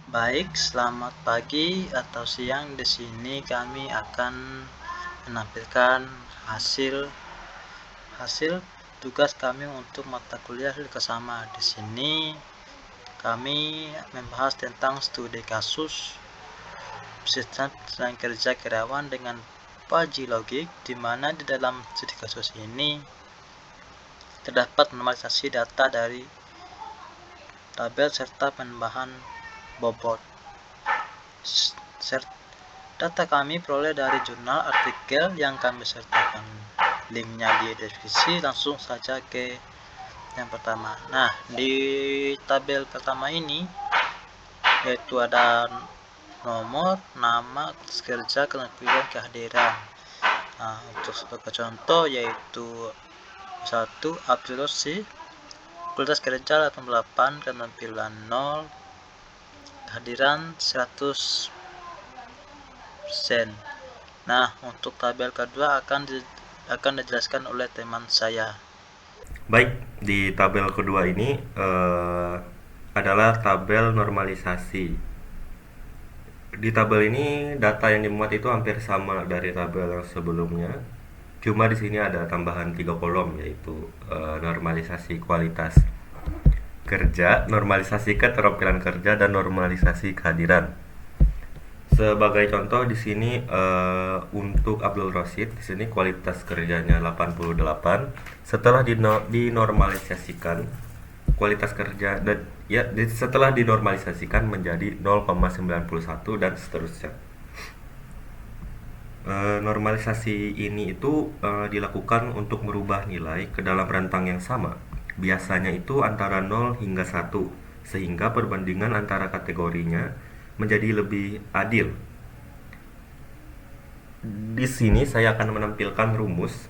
Baik, selamat pagi atau siang. Di sini kami akan menampilkan hasil tugas kami untuk mata kuliah bersama. Di sini kami membahas tentang studi kasus sistem kerja karyawan dengan Paji logik, di mana di dalam studi kasus ini terdapat normalisasi data dari tabel serta penambahan bobot. Data kami peroleh dari jurnal artikel yang kami sertakan linknya di deskripsi. Langsung saja ke yang pertama. Nah, di tabel pertama ini yaitu ada nomor, nama, kerja, keterampilan, kehadiran. Nah, untuk sebagai contoh yaitu 1. Absolusi kualitas kerja 88, keterampilan 0, kehadiran 100%. Nah, untuk tabel kedua akan dijelaskan oleh teman saya. Baik, di tabel kedua ini adalah tabel normalisasi. Di tabel ini data yang dimuat itu hampir sama dari tabel yang sebelumnya. Cuma di sini ada tambahan 3 kolom, yaitu normalisasi kualitas kerja, normalisasi keterampilan kerja, dan normalisasi kehadiran. Sebagai contoh di sini untuk Abdul Rosid di sini kualitas kerjanya 88. Setelah dinormalisasikan kualitas kerja dan setelah dinormalisasikan menjadi 0,91 dan seterusnya. Normalisasi ini itu dilakukan untuk merubah nilai ke dalam rentang yang sama. Biasanya itu antara 0 hingga 1, sehingga perbandingan antara kategorinya menjadi lebih adil. Di sini saya akan menampilkan rumus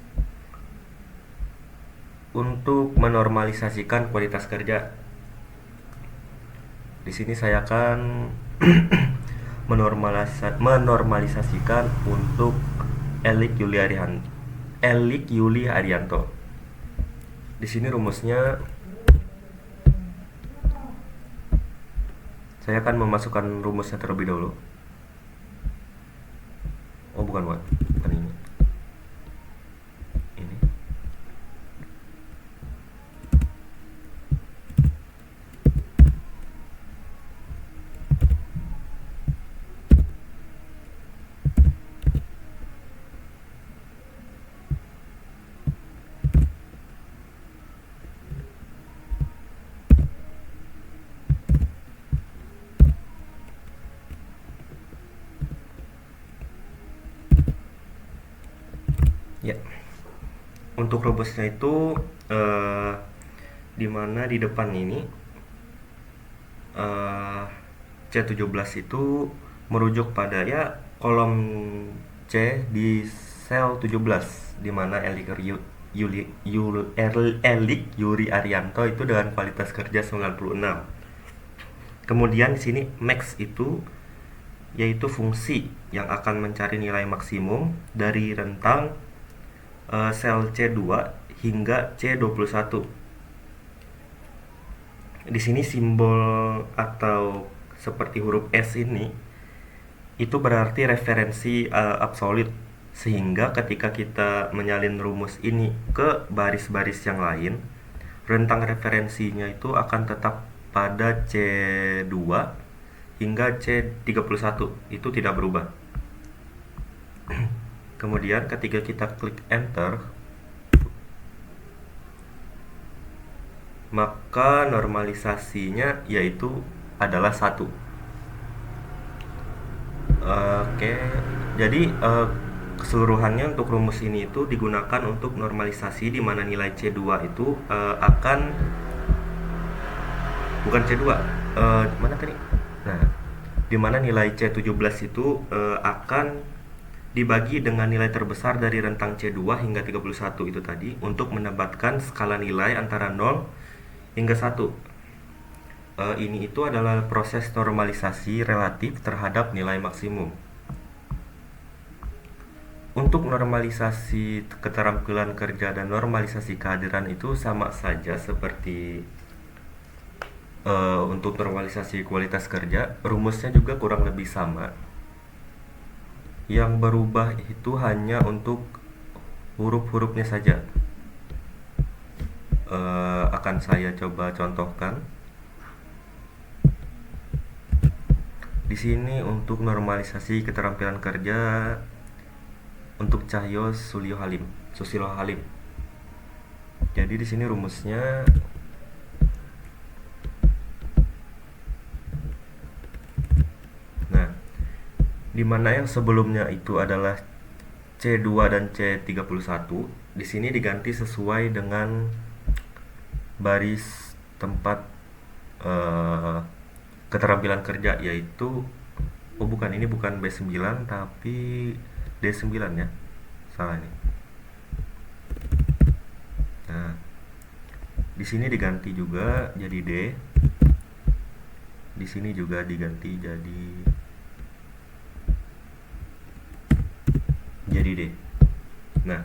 untuk menormalisasikan kualitas kerja. Di sini saya akan menormalisasikan untuk Elik Yuli Arianto. Di sini rumusnya saya akan memasukkan rumusnya terlebih dahulu. Oh, bukan ini. Ini. Ya. Untuk rumusnya itu di mana di depan ini C17 itu merujuk pada kolom C di sel 17, di mana Elik Yuri Arianto itu dengan kualitas kerja 96. Kemudian di sini max itu yaitu fungsi yang akan mencari nilai maksimum dari rentang sel C2 hingga C21. Di sini simbol atau seperti huruf S ini itu berarti referensi absolut, sehingga ketika kita menyalin rumus ini ke baris-baris yang lain, rentang referensinya itu akan tetap pada C2 hingga C31, itu tidak berubah. Kemudian ketika kita klik enter, maka normalisasinya yaitu adalah 1. Oke, jadi keseluruhannya untuk rumus ini itu digunakan untuk normalisasi, di mana nilai C2 itu akan bukan C2, mana tadi? Nah, di mana nilai C17 itu akan dibagi dengan nilai terbesar dari rentang C2 hingga 31 itu tadi, untuk mendapatkan skala nilai antara 0 hingga 1. Ini itu adalah proses normalisasi relatif terhadap nilai maksimum. Untuk normalisasi keterampilan kerja dan normalisasi kehadiran itu sama saja seperti Untuk normalisasi kualitas kerja, rumusnya juga kurang lebih sama. Yang berubah itu hanya untuk huruf-hurufnya saja. Akan saya coba contohkan. Di sini untuk normalisasi keterampilan kerja untuk Cahyo Susilo Halim. Jadi di sini rumusnya nah, di mana yang sebelumnya itu adalah C2 dan C31, di sini diganti sesuai dengan baris tempat eh, keterampilan kerja, yaitu bukan, ini bukan B9 tapi D9 ya. Salah ini. Nah, di sini diganti juga jadi D. Di sini juga diganti jadi D. Nah,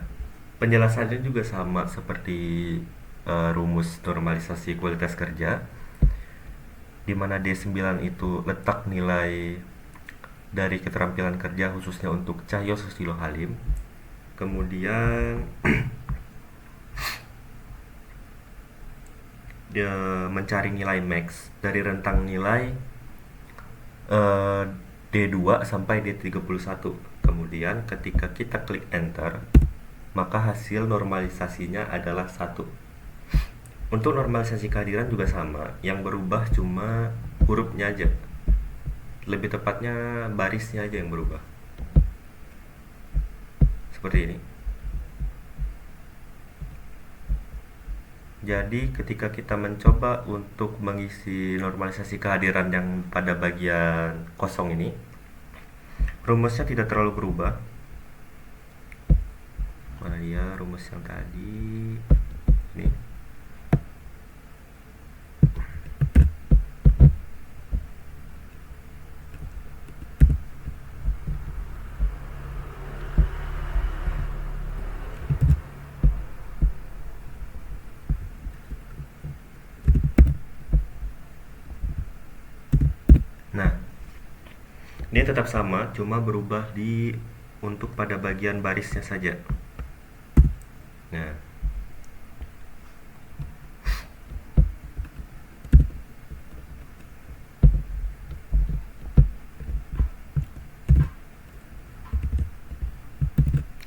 penjelasannya juga sama seperti rumus normalisasi kualitas kerja, di mana D9 itu letak nilai dari keterampilan kerja khususnya untuk Cahyo Susilo Halim. Kemudian dia mencari nilai max dari rentang nilai D2 sampai D31. Kemudian ketika kita klik enter, maka hasil normalisasinya adalah 1. Untuk normalisasi kehadiran juga sama, yang berubah cuma hurufnya aja. Lebih tepatnya barisnya aja yang berubah. Seperti ini. Jadi ketika kita mencoba untuk mengisi normalisasi kehadiran yang pada bagian kosong ini, rumusnya tidak terlalu berubah. Mana dia rumus yang tadi? Ini. Nah, dia tetap sama, cuma berubah di untuk pada bagian barisnya saja. Nah,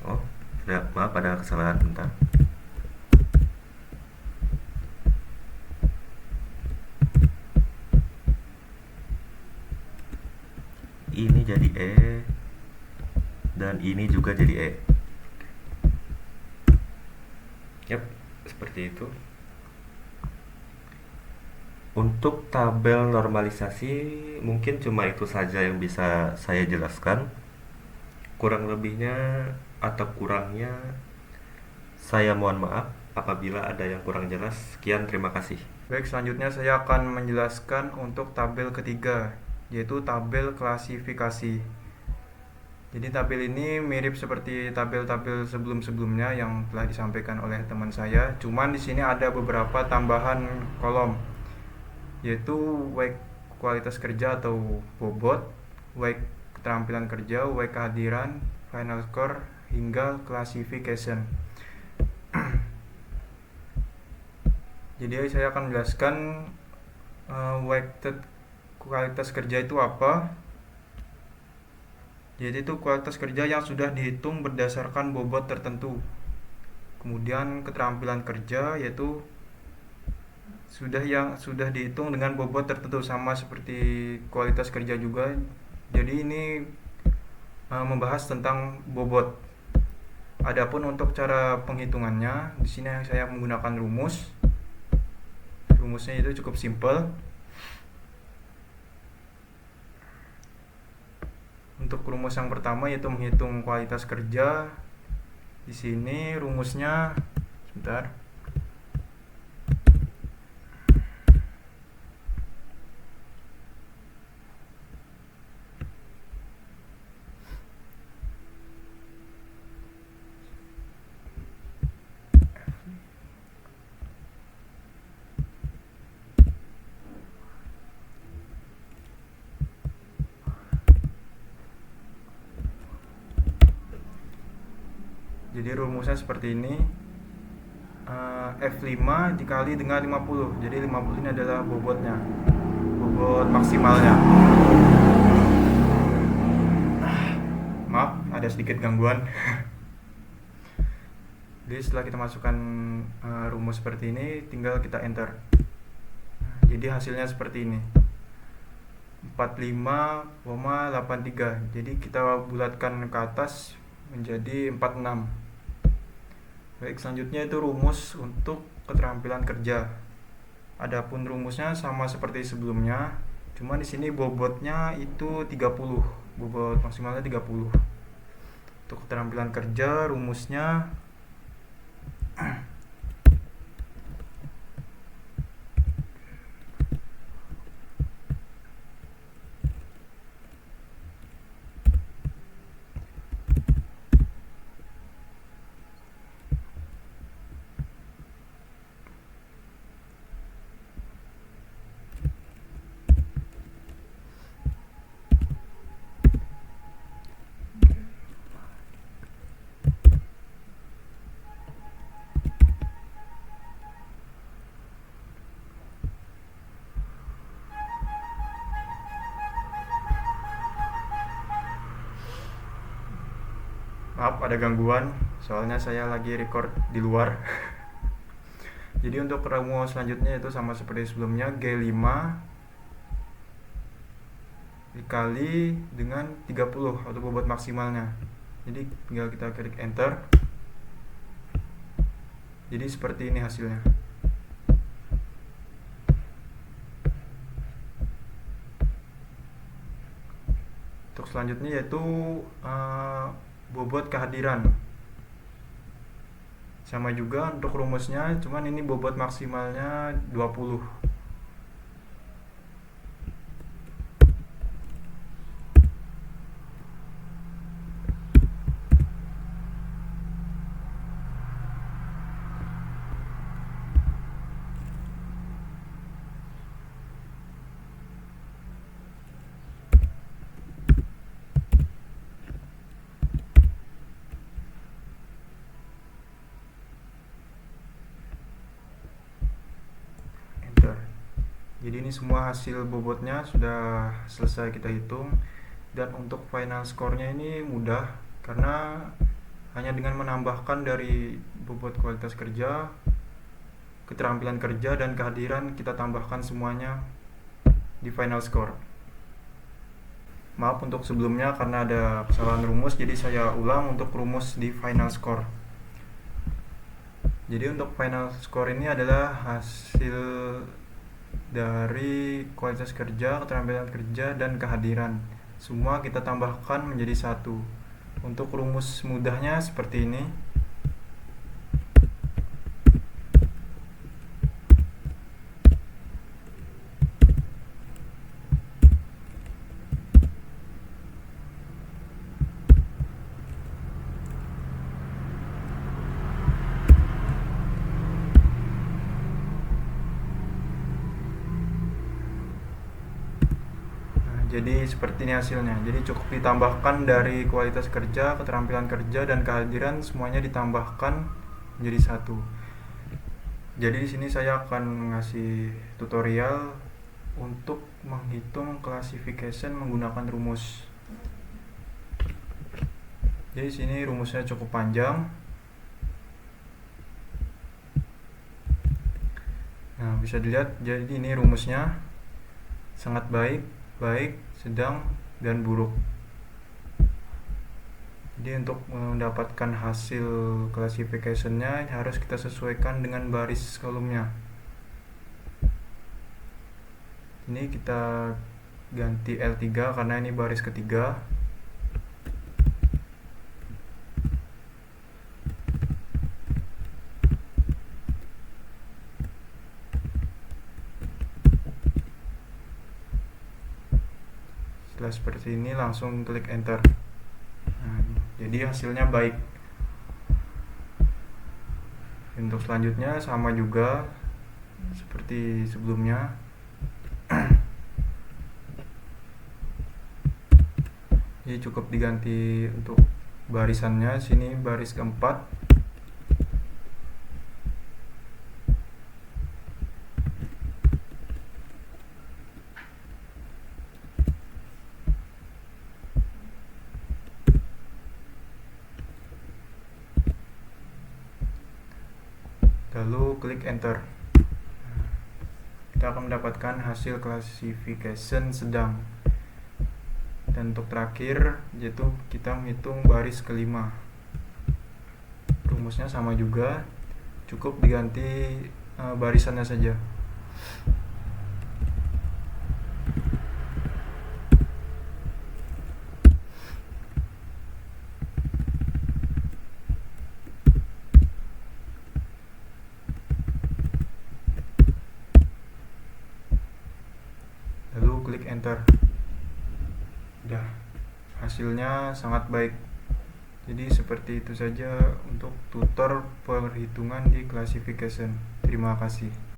oh, maaf ada kesalahan bentar. Ini jadi E dan ini juga jadi E. Yap, seperti itu. Untuk tabel normalisasi mungkin cuma itu saja yang bisa saya jelaskan. Kurang lebihnya atau kurangnya saya mohon maaf apabila ada yang kurang jelas. Sekian, terima kasih. Baik, selanjutnya saya akan menjelaskan untuk tabel ketiga, yaitu tabel klasifikasi. Jadi tabel ini mirip seperti tabel-tabel sebelum-sebelumnya yang telah disampaikan oleh teman saya. Cuman di sini ada beberapa tambahan kolom, yaitu WEC kualitas kerja atau bobot, WEC keterampilan kerja, WEC kehadiran, final score, hingga classification. Jadi saya akan menjelaskan weighted kualitas kerja itu apa. Jadi itu kualitas kerja yang sudah dihitung berdasarkan bobot tertentu. Kemudian keterampilan kerja yaitu sudah dihitung dengan bobot tertentu, sama seperti kualitas kerja juga. Jadi ini membahas tentang bobot. Adapun untuk cara penghitungannya, di sini saya menggunakan rumus. Rumusnya itu cukup simpel. Untuk rumus yang pertama yaitu menghitung kualitas kerja. Di sini rumusnya sebentar. Jadi rumusnya seperti ini. F5 dikali dengan 50. Jadi 50 ini adalah bobotnya, bobot maksimalnya. Maaf, ada sedikit gangguan. Jadi setelah kita masukkan rumus seperti ini, tinggal kita enter. Jadi hasilnya seperti ini, 45,83. Jadi kita bulatkan ke atas menjadi 46. Baik, selanjutnya itu rumus untuk keterampilan kerja. Adapun rumusnya sama seperti sebelumnya, cuma di sini bobotnya itu 30, bobot maksimalnya 30. Untuk keterampilan kerja rumusnya maaf ada gangguan, soalnya saya lagi record di luar. Jadi untuk rumus selanjutnya itu sama seperti sebelumnya, G5 dikali dengan 30 atau bobot maksimalnya. Jadi tinggal kita klik enter. Jadi seperti ini hasilnya. Untuk selanjutnya yaitu bobot kehadiran. Sama juga untuk rumusnya, cuman ini bobot maksimalnya 20. Jadi ini semua hasil bobotnya sudah selesai kita hitung, dan untuk final score-nya ini mudah karena hanya dengan menambahkan dari bobot kualitas kerja, keterampilan kerja, dan kehadiran, kita tambahkan semuanya di final score. Maaf untuk sebelumnya karena ada kesalahan rumus, jadi saya ulang untuk rumus di final score. Jadi untuk final score ini adalah hasil dari kualitas kerja, keterampilan kerja, dan kehadiran. Semua kita tambahkan menjadi satu. Untuk rumus mudahnya seperti ini. Jadi seperti ini hasilnya. Jadi cukup ditambahkan dari kualitas kerja, keterampilan kerja, dan kehadiran, semuanya ditambahkan menjadi satu. Jadi di sini saya akan ngasih tutorial untuk menghitung classification menggunakan rumus. Jadi di sini rumusnya cukup panjang. Nah, bisa dilihat, jadi ini rumusnya sangat baik, sedang, dan buruk. Jadi untuk mendapatkan hasil classification-nya harus kita sesuaikan dengan baris kolomnya. Ini kita ganti L3 karena ini baris ketiga. Setelah seperti ini langsung klik enter. Nah, jadi hasilnya baik. Untuk selanjutnya sama juga seperti sebelumnya. Jadi cukup diganti untuk barisannya. Sini baris keempat. Lalu klik enter. Kita akan mendapatkan hasil classification sedang. Dan untuk terakhir yaitu kita menghitung baris kelima. Rumusnya sama juga, cukup diganti barisannya saja. Lalu klik enter. Udah, hasilnya sangat baik. Jadi seperti itu saja untuk tutor perhitungan di classification. Terima kasih.